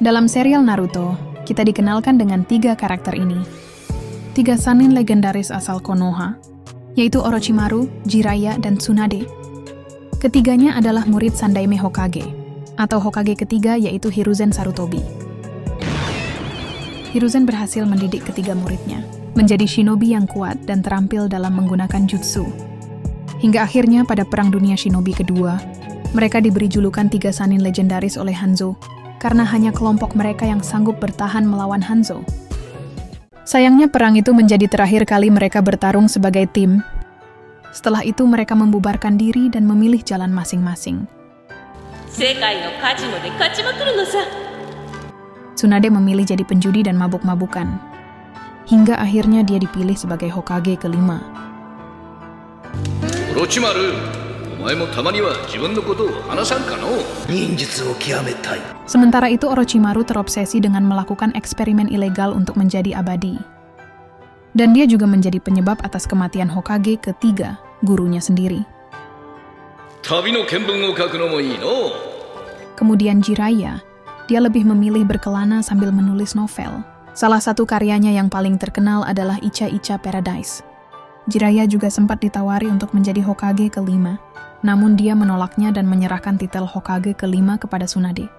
Dalam serial Naruto, kita dikenalkan dengan 3 karakter ini. 3 Sannin legendaris asal Konoha, yaitu Orochimaru, Jiraiya, dan Tsunade. Ketiganya adalah murid Sandaime Hokage, atau Hokage ketiga yaitu Hiruzen Sarutobi. Hiruzen berhasil mendidik ketiga muridnya menjadi shinobi yang kuat dan terampil dalam menggunakan jutsu. Hingga akhirnya pada Perang Dunia Shinobi kedua, mereka diberi julukan 3 Sannin legendaris oleh Hanzo, karena hanya kelompok mereka yang sanggup bertahan melawan Hanzo. Sayangnya perang itu menjadi terakhir kali mereka bertarung sebagai tim. Setelah itu mereka membubarkan diri dan memilih jalan masing-masing. Tsunade memilih jadi penjudi dan mabuk-mabukan. Hingga akhirnya dia dipilih sebagai Hokage kelima. Orochimaru, sementara itu Orochimaru terobsesi dengan melakukan eksperimen ilegal untuk menjadi abadi. Dan dia juga menjadi penyebab atas kematian Hokage ketiga, gurunya sendiri. Kemudian Jiraiya, dia lebih memilih berkelana sambil menulis novel. Salah satu karyanya yang paling terkenal adalah Icha-Icha Paradise. Jiraiya juga sempat ditawari untuk menjadi Hokage kelima, namun dia menolaknya dan menyerahkan titel Hokage kelima kepada Tsunade.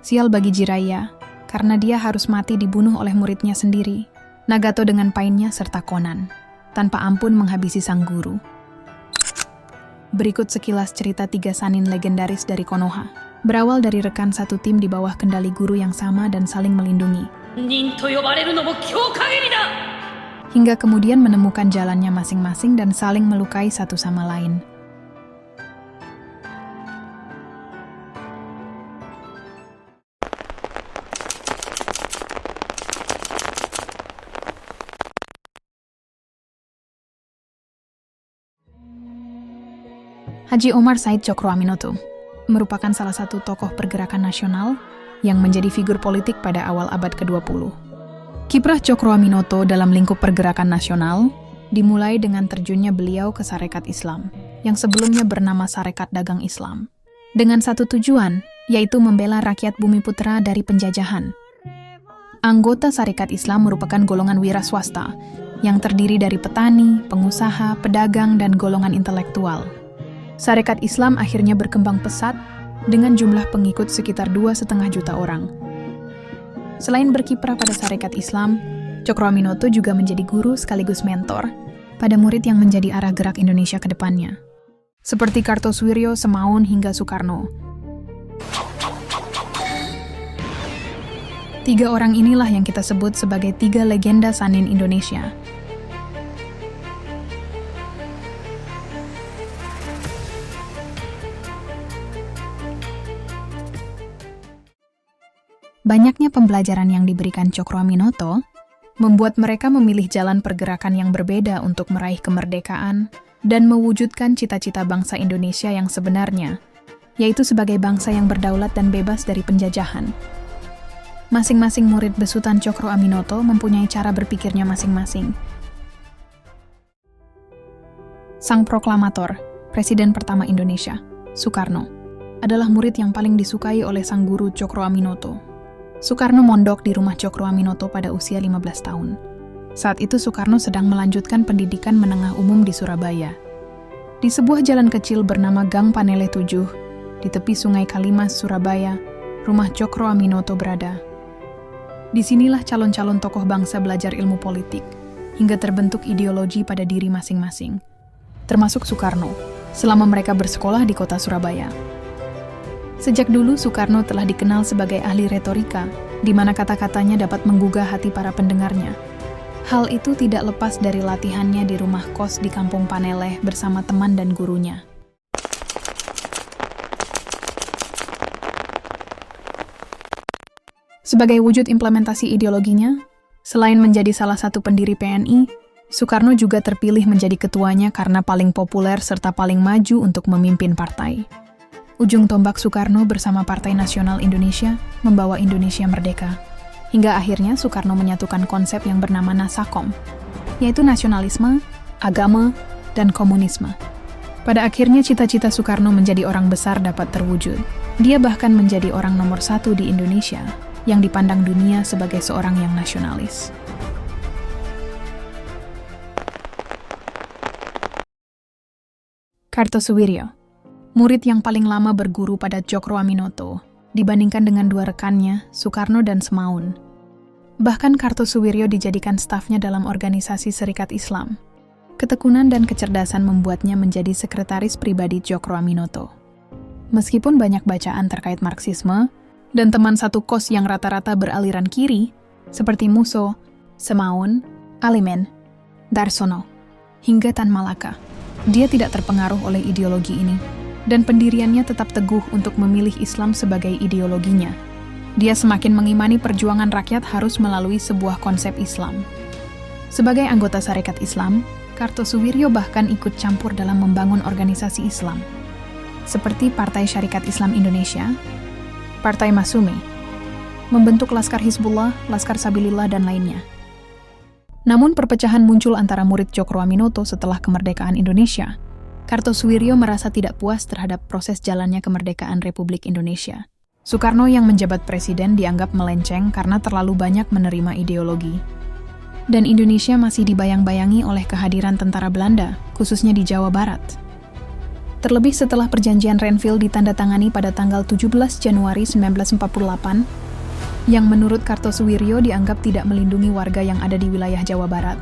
Sial bagi Jiraiya, karena dia harus mati dibunuh oleh muridnya sendiri, Nagato dengan painnya serta Konan, tanpa ampun menghabisi sang guru. Berikut sekilas cerita 3 Sannin legendaris dari Konoha. Berawal dari rekan satu tim di bawah kendali guru yang sama dan saling melindungi. Hingga kemudian menemukan jalannya masing-masing dan saling melukai satu sama lain. Haji Omar Said Cokroaminoto merupakan salah satu tokoh pergerakan nasional yang menjadi figur politik pada awal abad ke-20. Kiprah Cokroaminoto dalam lingkup pergerakan nasional dimulai dengan terjunnya beliau ke Sarekat Islam, yang sebelumnya bernama Sarekat Dagang Islam, dengan satu tujuan, yaitu membela rakyat Bumiputra dari penjajahan. Anggota Sarekat Islam merupakan golongan wira swasta, yang terdiri dari petani, pengusaha, pedagang, dan golongan intelektual. Sarekat Islam akhirnya berkembang pesat dengan jumlah pengikut sekitar 2,5 juta orang. Selain berkiprah pada Sarekat Islam, Cokroaminoto juga menjadi guru sekaligus mentor pada murid yang menjadi arah gerak Indonesia ke depannya, seperti Kartosuwiryo, Semaun, hingga Soekarno. 3 orang inilah yang kita sebut sebagai 3 legenda Sannin Indonesia. Banyaknya pembelajaran yang diberikan Cokroaminoto membuat mereka memilih jalan pergerakan yang berbeda untuk meraih kemerdekaan dan mewujudkan cita-cita bangsa Indonesia yang sebenarnya, yaitu sebagai bangsa yang berdaulat dan bebas dari penjajahan. Masing-masing murid besutan Cokroaminoto mempunyai cara berpikirnya masing-masing. Sang proklamator, Presiden pertama Indonesia, Soekarno, adalah murid yang paling disukai oleh sang guru Cokroaminoto. Soekarno mondok di rumah Cokroaminoto pada usia 15 tahun. Saat itu Soekarno sedang melanjutkan pendidikan menengah umum di Surabaya. Di sebuah jalan kecil bernama Gang Panele 7, di tepi Sungai Kalimas, Surabaya, rumah Cokroaminoto berada. Disinilah calon-calon tokoh bangsa belajar ilmu politik, hingga terbentuk ideologi pada diri masing-masing, termasuk Soekarno, selama mereka bersekolah di kota Surabaya. Sejak dulu Soekarno telah dikenal sebagai ahli retorika, di mana kata-katanya dapat menggugah hati para pendengarnya. Hal itu tidak lepas dari latihannya di rumah kos di Kampung Paneleh bersama teman dan gurunya. Sebagai wujud implementasi ideologinya, selain menjadi salah satu pendiri PNI, Soekarno juga terpilih menjadi ketuanya karena paling populer serta paling maju untuk memimpin partai. Ujung tombak Soekarno bersama Partai Nasional Indonesia membawa Indonesia merdeka. Hingga akhirnya Soekarno menyatukan konsep yang bernama Nasakom, yaitu nasionalisme, agama, dan komunisme. Pada akhirnya cita-cita Soekarno menjadi orang besar dapat terwujud. Dia bahkan menjadi orang nomor 1 di Indonesia yang dipandang dunia sebagai seorang yang nasionalis. Kartosuwiryo, murid yang paling lama berguru pada Djokroaminoto dibandingkan dengan dua rekannya, Soekarno dan Semaun. Bahkan Kartosuwiryo dijadikan stafnya dalam organisasi Serikat Islam. Ketekunan dan kecerdasan membuatnya menjadi sekretaris pribadi Djokroaminoto. Meskipun banyak bacaan terkait Marxisme, dan teman satu kos yang rata-rata beraliran kiri, seperti Musso, Semaun, Alimin, Darsono, hingga Tan Malaka, dia tidak terpengaruh oleh ideologi ini, dan pendiriannya tetap teguh untuk memilih Islam sebagai ideologinya. Dia semakin mengimani perjuangan rakyat harus melalui sebuah konsep Islam. Sebagai anggota Sarekat Islam, Kartosuwiryo bahkan ikut campur dalam membangun organisasi Islam, seperti Partai Syarikat Islam Indonesia, Partai Masumi, membentuk Laskar Hizbullah, Laskar Sabilillah, dan lainnya. Namun perpecahan muncul antara murid Djokroaminoto setelah kemerdekaan Indonesia. Kartosuwiryo merasa tidak puas terhadap proses jalannya kemerdekaan Republik Indonesia. Soekarno yang menjabat presiden dianggap melenceng karena terlalu banyak menerima ideologi. Dan Indonesia masih dibayang-bayangi oleh kehadiran tentara Belanda, khususnya di Jawa Barat. Terlebih setelah perjanjian Renville ditandatangani pada tanggal 17 Januari 1948, yang menurut Kartosuwiryo dianggap tidak melindungi warga yang ada di wilayah Jawa Barat.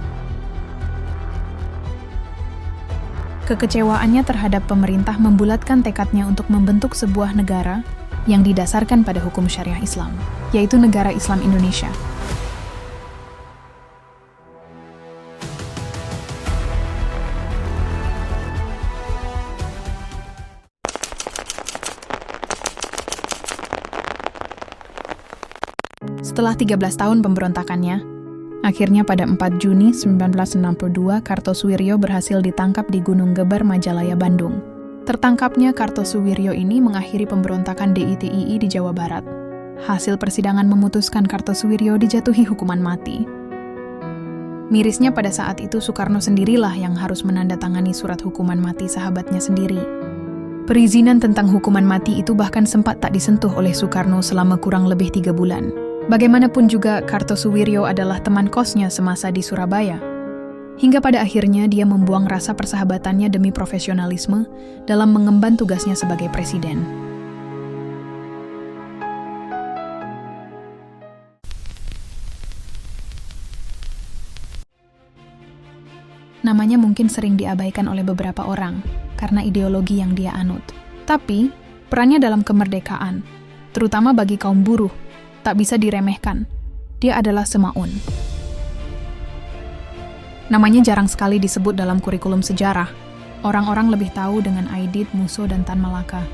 Kekecewaannya terhadap pemerintah membulatkan tekadnya untuk membentuk sebuah negara yang didasarkan pada hukum syariah Islam, yaitu Negara Islam Indonesia. Setelah 13 tahun pemberontakannya, akhirnya pada 4 Juni 1962 Kartosuwiryo berhasil ditangkap di Gunung Gebar, Majalaya, Bandung. Tertangkapnya Kartosuwiryo ini mengakhiri pemberontakan DITII di Jawa Barat. Hasil persidangan memutuskan Kartosuwiryo dijatuhi hukuman mati. Mirisnya pada saat itu Soekarno sendirilah yang harus menandatangani surat hukuman mati sahabatnya sendiri. Perizinan tentang hukuman mati itu bahkan sempat tak disentuh oleh Soekarno selama kurang lebih 3 bulan. Bagaimanapun juga, Kartosuwiryo adalah teman kosnya semasa di Surabaya. Hingga pada akhirnya dia membuang rasa persahabatannya demi profesionalisme dalam mengemban tugasnya sebagai presiden. Namanya mungkin sering diabaikan oleh beberapa orang karena ideologi yang dia anut. Tapi, perannya dalam kemerdekaan, terutama bagi kaum buruh, tak bisa diremehkan. Dia adalah Semaun. Namanya jarang sekali disebut dalam kurikulum sejarah. Orang-orang lebih tahu dengan Aidit, Musso, dan Tan Malaka.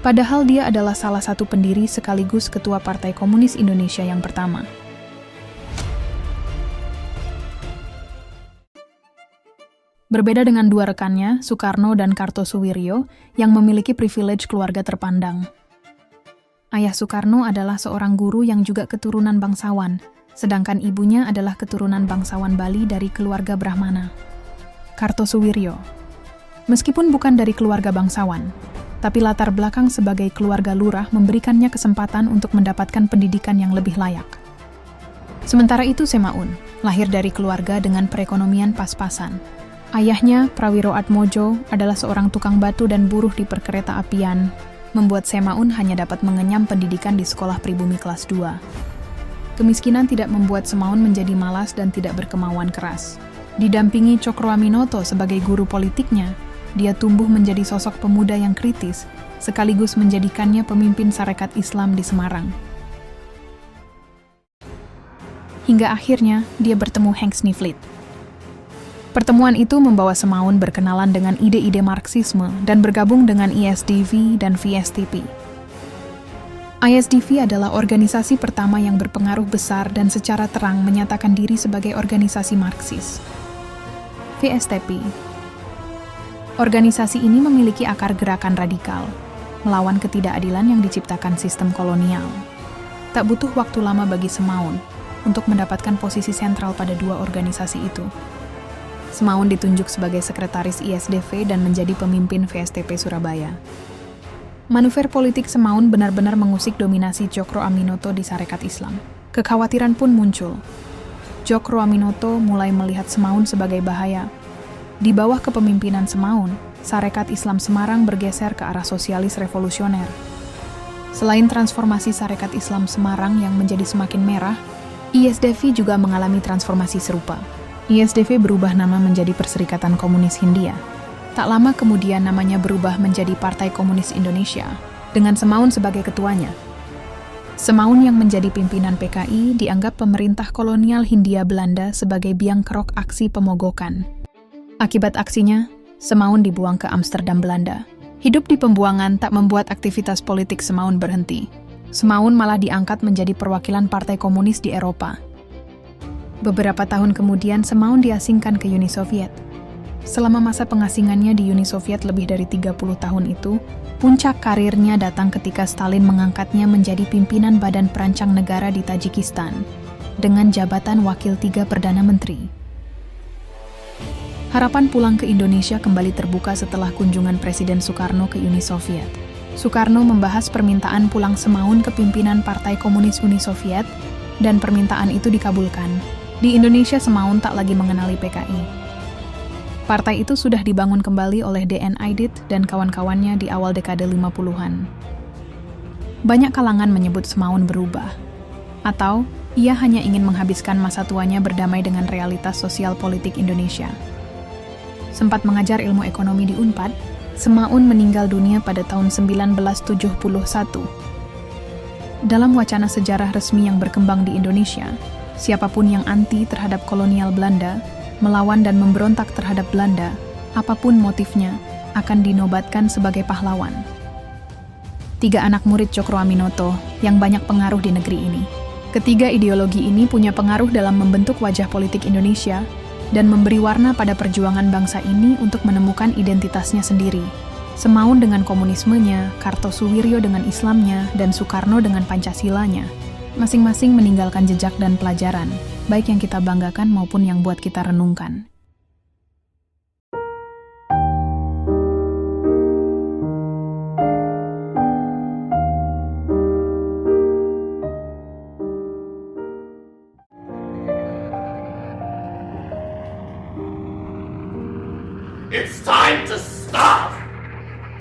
Padahal dia adalah salah satu pendiri sekaligus ketua Partai Komunis Indonesia yang pertama. Berbeda dengan dua rekannya, Soekarno dan Kartosuwiryo, yang memiliki privilege keluarga terpandang. Ayah Soekarno adalah seorang guru yang juga keturunan bangsawan, sedangkan ibunya adalah keturunan bangsawan Bali dari keluarga Brahmana. Kartosuwiryo, meskipun bukan dari keluarga bangsawan, tapi latar belakang sebagai keluarga lurah memberikannya kesempatan untuk mendapatkan pendidikan yang lebih layak. Sementara itu Semaun, lahir dari keluarga dengan perekonomian pas-pasan. Ayahnya, Prawiro Atmojo, adalah seorang tukang batu dan buruh di perkereta apian, membuat Semaun hanya dapat mengenyam pendidikan di sekolah pribumi kelas 2. Kemiskinan tidak membuat Semaun menjadi malas dan tidak berkemauan keras. Didampingi Djokroaminoto sebagai guru politiknya, dia tumbuh menjadi sosok pemuda yang kritis, sekaligus menjadikannya pemimpin Sarekat Islam di Semarang. Hingga akhirnya, dia bertemu Henk Snifflit. Pertemuan itu membawa Semaun berkenalan dengan ide-ide Marxisme dan bergabung dengan ISDV dan VSTP. ISDV adalah organisasi pertama yang berpengaruh besar dan secara terang menyatakan diri sebagai organisasi Marxis. VSTP. Organisasi ini memiliki akar gerakan radikal, melawan ketidakadilan yang diciptakan sistem kolonial. Tak butuh waktu lama bagi Semaun untuk mendapatkan posisi sentral pada dua organisasi itu. Semaun ditunjuk sebagai sekretaris ISDV dan menjadi pemimpin VSTP Surabaya. Manuver politik Semaun benar-benar mengusik dominasi Djokro Aminoto di Sarekat Islam. Kekhawatiran pun muncul. Djokro Aminoto mulai melihat Semaun sebagai bahaya. Di bawah kepemimpinan Semaun, Sarekat Islam Semarang bergeser ke arah sosialis revolusioner. Selain transformasi Sarekat Islam Semarang yang menjadi semakin merah, ISDV juga mengalami transformasi serupa. ISDV berubah nama menjadi Perserikatan Komunis Hindia. Tak lama kemudian namanya berubah menjadi Partai Komunis Indonesia, dengan Semaun sebagai ketuanya. Semaun yang menjadi pimpinan PKI dianggap pemerintah kolonial Hindia Belanda sebagai biang kerok aksi pemogokan. Akibat aksinya, Semaun dibuang ke Amsterdam, Belanda. Hidup di pembuangan tak membuat aktivitas politik Semaun berhenti. Semaun malah diangkat menjadi perwakilan Partai Komunis di Eropa. Beberapa tahun kemudian, Semaun diasingkan ke Uni Soviet. Selama masa pengasingannya di Uni Soviet lebih dari 30 tahun itu, puncak karirnya datang ketika Stalin mengangkatnya menjadi pimpinan Badan Perancang Negara di Tajikistan, dengan jabatan Wakil 3 Perdana Menteri. Harapan pulang ke Indonesia kembali terbuka setelah kunjungan Presiden Soekarno ke Uni Soviet. Soekarno membahas permintaan pulang Semaun ke pimpinan Partai Komunis Uni Soviet, dan permintaan itu dikabulkan. Di Indonesia, Semaun tak lagi mengenali PKI. Partai itu sudah dibangun kembali oleh D.N. Aidit dan kawan-kawannya di awal dekade 50-an. Banyak kalangan menyebut Semaun berubah, atau ia hanya ingin menghabiskan masa tuanya berdamai dengan realitas sosial politik Indonesia. Sempat mengajar ilmu ekonomi di Unpad, Semaun meninggal dunia pada tahun 1971. Dalam wacana sejarah resmi yang berkembang di Indonesia, siapapun yang anti terhadap kolonial Belanda, melawan dan memberontak terhadap Belanda, apapun motifnya, akan dinobatkan sebagai pahlawan. 3 anak murid Djokro Aminoto yang banyak pengaruh di negeri ini. Ketiga ideologi ini punya pengaruh dalam membentuk wajah politik Indonesia dan memberi warna pada perjuangan bangsa ini untuk menemukan identitasnya sendiri. Semaun dengan komunismenya, Kartosuwiryo dengan Islamnya, dan Soekarno dengan Pancasilanya. Masing-masing meninggalkan jejak dan pelajaran, baik yang kita banggakan maupun yang buat kita renungkan. It's time to stop!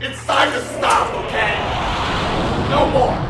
It's time to stop, okay? No more!